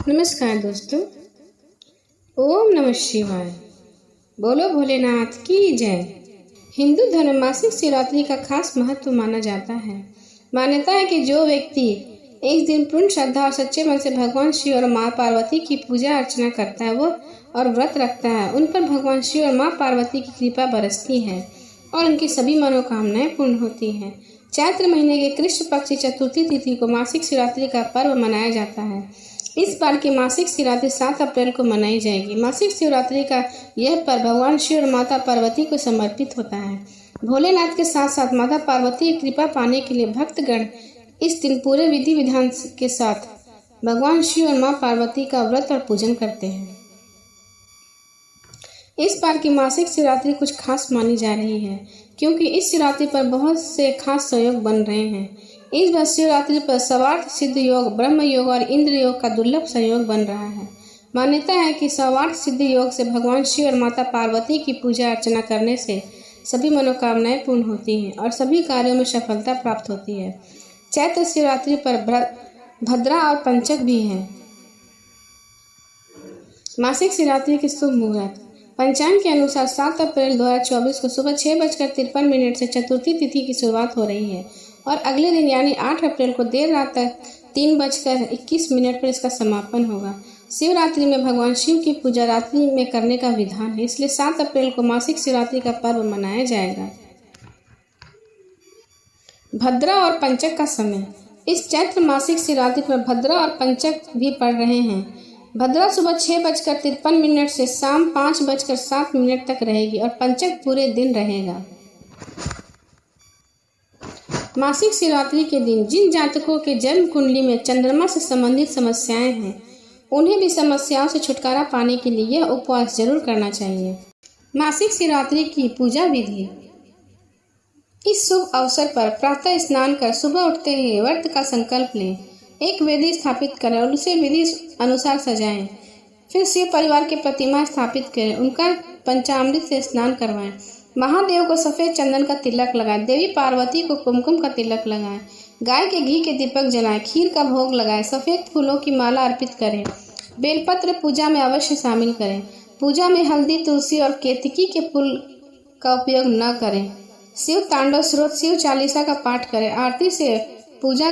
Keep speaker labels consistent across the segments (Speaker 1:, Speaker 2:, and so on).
Speaker 1: नमस्कार दोस्तों। ओम नमः शिवाय। बोलो भोलेनाथ की जय। हिंदू धर्म में मासिक शिवरात्रि का खास महत्व माना जाता है। मान्यता है कि जो व्यक्ति इस दिन पूर्ण श्रद्धा और सच्चे मन से भगवान शिव और माँ पार्वती की पूजा अर्चना करता है वो और व्रत रखता है, उन पर भगवान शिव और माँ पार्वती की कृपा बरसती है और उनकी सभी मनोकामनाएं पूर्ण होती हैं। चैत्र महीने के कृष्ण पक्ष की चतुर्थी तिथि को मासिक शिवरात्रि का पर्व मनाया जाता है। इस बार की मासिक शिवरात्रि 7 अप्रैल को मनाई जाएगी। मासिक शिवरात्रि का यह पर्व भगवान शिव और माता पार्वती को समर्पित होता है। भोलेनाथ के साथ साथ माता पार्वती की कृपा पाने के लिए भक्तगण इस दिन पूरे विधि विधान के साथ भगवान शिव और माँ पार्वती का व्रत और पूजन करते हैं। इस बार की मासिक शिवरात्रि कुछ खास मानी जा रही है क्योंकि इस शिवरात्रि पर बहुत से खास संयोग बन रहे हैं। इस बार शिवरात्रि पर सर्वार्थ सिद्ध योग, ब्रह्म योग और इंद्र योग का दुर्लभ संयोग बन रहा है। मान्यता है कि सर्वार्थ सिद्ध योग से भगवान शिव और माता पार्वती की पूजा अर्चना करने से सभी मनोकामनाएं पूर्ण होती हैं और सभी कार्यों में सफलता प्राप्त होती है। चैत्र शिवरात्रि पर भद्रा और पंचक भी है। मासिक शिवरात्रि के शुभ मुहूर्त। पंचांग के अनुसार 7 अप्रैल 2024 को सुबह 6:53 से चतुर्थी तिथि की शुरुआत हो रही है और अगले दिन यानी 8 अप्रैल को देर रात तक 3:21 पर इसका समापन होगा। शिवरात्रि में भगवान शिव की पूजा रात्रि में करने का विधान है, इसलिए 7 अप्रैल को मासिक शिवरात्रि का पर्व मनाया जाएगा। भद्रा और पंचक का समय। इस चैत्र मासिक शिवरात्रि पर भद्रा और पंचक भी पड़ रहे हैं। भद्रा सुबह 6:53 से शाम 5:07 तक रहेगी और पंचक पूरे दिन रहेगा। मासिक शिवरात्रि के दिन जिन जातकों के जन्म कुंडली में चंद्रमा से संबंधित समस्याएं हैं, उन्हें भी समस्याओं से छुटकारा पाने के लिए यह उपवास जरूर करना चाहिए। मासिक शिवरात्रि की पूजा विधि। इस शुभ अवसर पर प्रातः स्नान कर सुबह उठते ही व्रत का संकल्प लें। एक वेदी स्थापित करें और उसे विधि अनुसार सजाएं। फिर शिव परिवार की प्रतिमा स्थापित करें, उनका पंचामृत से स्नान करवाएं। महादेव को सफेद चंदन का तिलक लगाएं। देवी पार्वती को कुमकुम का तिलक लगाएं। गाय के घी के दीपक जलाएं। खीर का भोग लगाएं। सफेद फूलों की माला अर्पित करें। बेलपत्र पूजा में अवश्य शामिल करें। पूजा में हल्दी, तुलसी और केतकी के फूल का उपयोग न करें। शिव तांडव स्रोत शिव चालीसा का पाठ करें। आरती से पूजा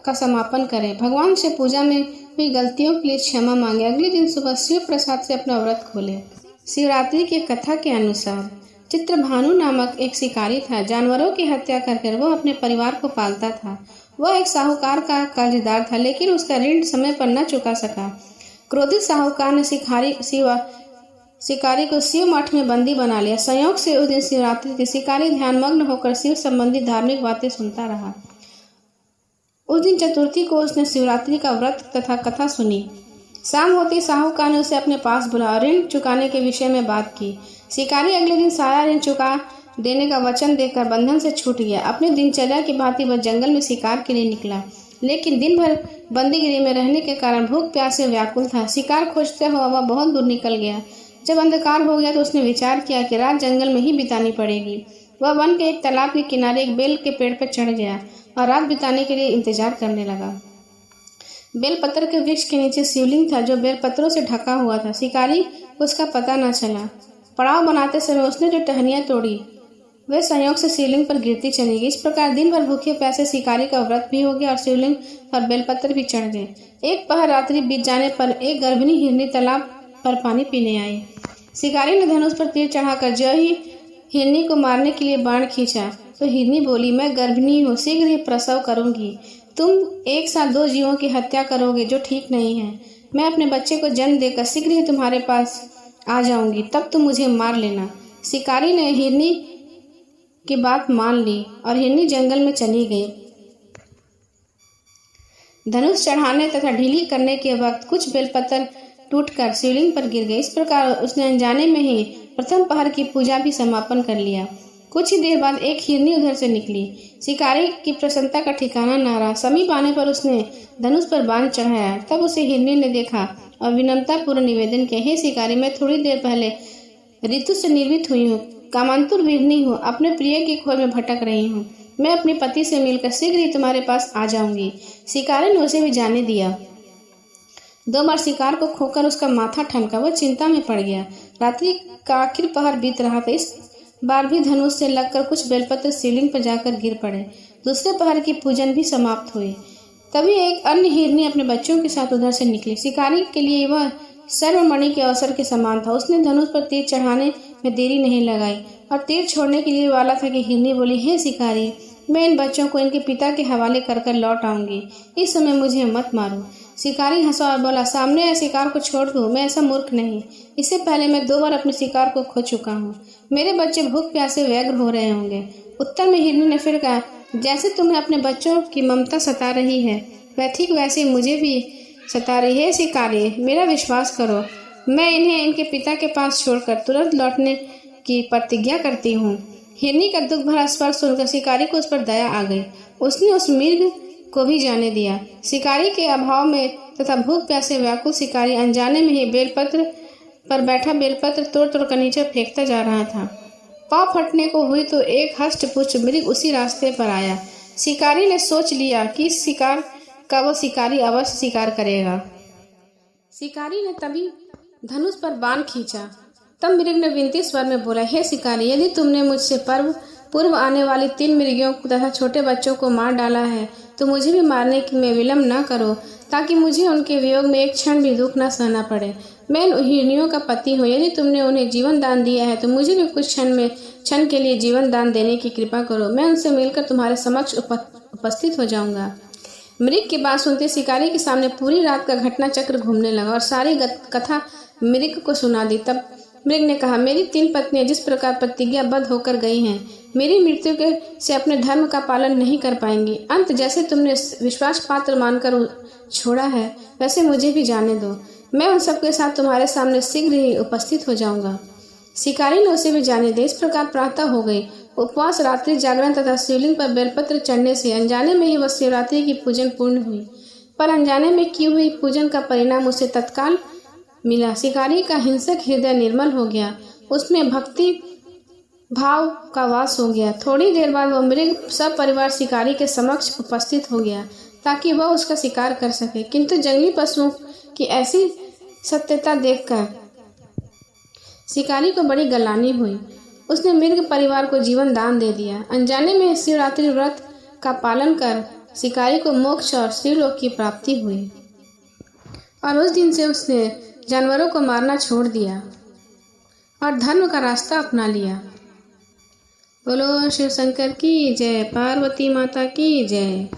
Speaker 1: का समापन करें। भगवान से पूजा में हुई गलतियों के लिए क्षमा मांगे। अगले दिन सुबह शिव प्रसाद से अपना व्रत खोलें। शिवरात्रि की कथा के अनुसार चित्रभानु नामक एक शिकारी था। जानवरों की हत्या कर वह अपने परिवार को पालता था। वह एक साहूकार का कर्जदार था, लेकिन उसका ऋण समय पर न चुका सका। क्रोधित साहूकार ने शिकारी को शिव मठ में बंदी बना लिया। संयोग से उस दिन शिवरात्रि थी। शिकारी ध्यानमग्न होकर शिव संबंधी धार्मिक बातें सुनता रहा। उस दिन चतुर्थी को उसने शिवरात्रि का व्रत तथा कथा सुनी। शाम होती साहूकार ने उसे अपने पास बुलाया, ऋण चुकाने के विषय में बात की। शिकारी अगले दिन सारा ऋण चुका देने का वचन देकर बंधन से छूट गया। अपने दिनचर्या की भांति वह जंगल में शिकार के लिए निकला, लेकिन दिन भर बंदीगिरी में रहने के कारण भूख प्यास से व्याकुल था। शिकार खोजते हुआ वह बहुत दूर निकल गया। जब अंधकार हो गया तो उसने विचार किया कि रात जंगल में ही बितानी पड़ेगी। वह वन के एक तालाब के किनारे एक बेल के पेड़ पर चढ़ गया और रात बिताने के लिए इंतजार करने लगा। बेलपत्र के वृक्ष के नीचे शिवलिंग था जो बेलपत्रों से ढका हुआ था। शिकारी को उसका पता न चला। पड़ाव बनाते समय उसने जो टहनियां तोड़ी वे संयोग से शिवलिंग पर गिरती चली गई। इस प्रकार दिन भर भूखे प्यासे शिकारी का व्रत भी हो गया और शिवलिंग पर बेलपत्र भी चढ़ गए। एक पहर रात्रि बीत जाने पर एक गर्भिणी हिरनी तालाब पर पानी पीने आई। शिकारी ने धनुष पर तीर चढ़ाकर जो ही हिरनी को मारने के लिए बाण खींचा तो हिरनी बोली, मैं गर्भिणी हूँ, शीघ्र ही प्रसव करूंगी। तुम एक साथ 2 जीवों की हत्या करोगे जो ठीक नहीं है। मैं अपने बच्चे को जन्म देकर शीघ्र ही तुम्हारे पास आ जाऊंगी, तब तुम मुझे मार लेना। शिकारी ने हिरनी की बात मान ली और हिरनी जंगल में चली गई। धनुष चढ़ाने तथा ढीली करने के वक्त कुछ बेलपत्र टूटकर शिवलिंग पर गिर गए। इस प्रकार उसने अनजाने में ही प्रथम पहर की पूजा भी समापन कर लिया। कुछ ही देर बाद एक हिरनी उधर से निकली। शिकारी की प्रसन्नता का ठिकाना न रहा। समीप आने पर उसने धनुष पर बाण चढ़ाया। तब उसे हिरनी ने देखा और विनम्रतापूर्ण निवेदन किया, हे शिकारी, मैं थोड़ी देर पहले ऋतु से निर्मित हुई हूँ, कामांतुर वीरनी हूँ, अपने प्रिय की खोज में भटक रही हूँ। मैं अपने पति से मिलकर शीघ्र ही तुम्हारे पास आ जाऊंगी। शिकारी ने उसे भी जाने दिया। 2 बार शिकार को खोकर उसका माथा ठनका। वह चिंता में पड़ गया। रात्रि का आखिर पहर बीत रहा था। इस बार भी धनुष से लगकर कुछ बेलपत्र शिवलिंग पर जाकर गिर पड़े। दूसरे पहर की पूजन भी समाप्त हुई। तभी एक अन्य हिरनी अपने बच्चों के साथ उधर से निकली। शिकारी के लिए वह सर्वमणि के अवसर के समान था। उसने धनुष पर तीर चढ़ाने में देरी नहीं लगाई और तीर छोड़ने के लिए वाला था कि हिरनी बोली, हे शिकारी, मैं इन बच्चों को इनके पिता के हवाले कर लौट आऊंगी। इस समय मुझे मत मारो। शिकारी हंसा और बोला, सामने या शिकार को छोड़ दो, मैं ऐसा मूर्ख नहीं। इससे पहले मैं 2 बार अपने शिकार को खो चुका हूँ। मेरे बच्चे भूख प्यासे व्यग्र हो रहे होंगे। उत्तर में हिरनी ने फिर कहा, जैसे तुम्हें अपने बच्चों की ममता सता रही है, वह ठीक वैसे मुझे भी सता रही है। शिकारी, मेरा विश्वास करो, मैं इन्हें इनके पिता के पास छोड़कर तुरंत लौटने की प्रतिज्ञा करती हूँ। हिरनी का दुख भरा स्वर सुनकर शिकारी को उस पर दया आ गई। उसने उस मृग को भी जाने दिया। शिकारी के अभाव में तथा भूख प्यासे व्याकुल शिकारी अनजाने में ही बेलपत्र पर बैठा बेलपत्र तोड़ तोड़ कर नीचे फेंकता जा रहा था। पाँव फटने को हुई तो एक हष्टपुष्ट मृग उसी रास्ते पर आया। शिकारी ने सोच लिया कि इस शिकार का वो शिकारी अवश्य शिकार करेगा। शिकारी ने तभी धनुष पर बाण खींचा। तब मृग ने विनती स्वर में बोला, हे शिकारी, यदि तुमने मुझसे पूर्व आने वाली 3 मृगियों तथा छोटे बच्चों को मार डाला है तो मुझे भी मारने की में विलम्ब न करो, ताकि मुझे उनके वियोग में एक क्षण भी दुख न सहना पड़े। मैं इन हिरनियों का पति हूँ। यदि तुमने उन्हें जीवन दान दिया है तो मुझे भी कुछ क्षण के लिए जीवन दान देने की कृपा करो। मैं उनसे मिलकर तुम्हारे समक्ष उपस्थित हो जाऊंगा। मृग की बात सुनते शिकारी के सामने पूरी रात का घटना चक्र घूमने लगा और सारी कथा मृग को सुना दी। तब मृग ने कहा, मेरी 3 पत्नियां जिस प्रकार प्रतिज्ञाबद्ध होकर गई हैं, मेरी मृत्यु के से अपने धर्म का पालन नहीं कर पाएंगी। अंत जैसे तुमने विश्वास पात्र मानकर छोड़ा है, वैसे मुझे भी जाने दो। मैं उन सबके साथ तुम्हारे सामने शीघ्र ही उपस्थित हो जाऊंगा। शिकारी ने उसे भी जाने दे। इस प्रकार प्रातः हो गई। उपवास, रात्रि जागरण तथा शिवलिंग पर बेलपत्र चढ़ने से अनजाने में ही वह शिवरात्रि की पूजन पूर्ण हुई। पर अनजाने में की हुई पूजन का परिणाम उसे तत्काल मिला। शिकारी का हिंसक हृदय निर्मल हो गया। उसमें भक्ति भाव का वास हो गया। थोड़ी देर बाद वह मृग सब परिवार शिकारी के समक्ष उपस्थित हो गया ताकि वह उसका शिकार कर सके। किंतु जंगली पशुओं की ऐसी सत्यता देखकर शिकारी को बड़ी गलानी हुई। उसने मृग परिवार को जीवन दान दे दिया। अनजाने में शिवरात्रि व्रत का पालन कर शिकारी को मोक्ष और शिवलोक की प्राप्ति हुई और उस दिन से उसने जानवरों को मारना छोड़ दिया और धर्म का रास्ता अपना लिया। बोलो शिव शंकर की जय, पार्वती माता की जय।